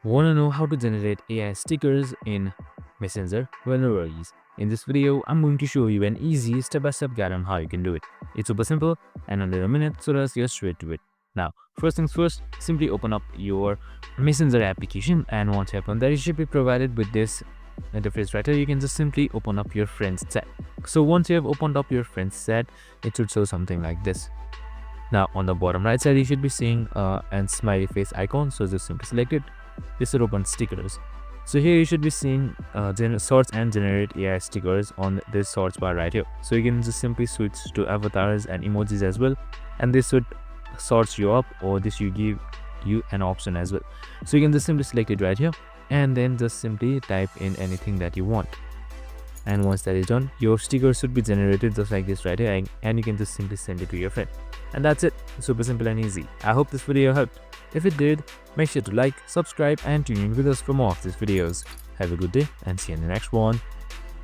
Want to know how to generate AI stickers in Messenger? Well, no worries. In this video, I'm going to show you an easy step-by-step guide on how you can do it. It's super simple and under a minute, so let's get straight to it. Now, first things first, simply open up your Messenger application, and once you open that, you should be provided with this interface right here. You can just simply open up your friends chat. So once you have opened up your friends chat, it should show something like this. Now on the bottom right side, you should be seeing an smiley face icon, so just simply select it. This will open stickers. So here you should be seeing search and generate AI stickers on this search bar right here. So you can just simply switch to avatars and emojis as well, and this would sort you up, or this you give you an option as well. So you can just simply select it right here and then just simply type in anything that you want. And once that is done, your sticker should be generated just like this right here, and you can just simply send it to your friend. And that's it. Super simple and easy. I hope this video helped. If it did, make sure to like, subscribe and tune in with us for more of these videos. Have a good day and see you in the next one.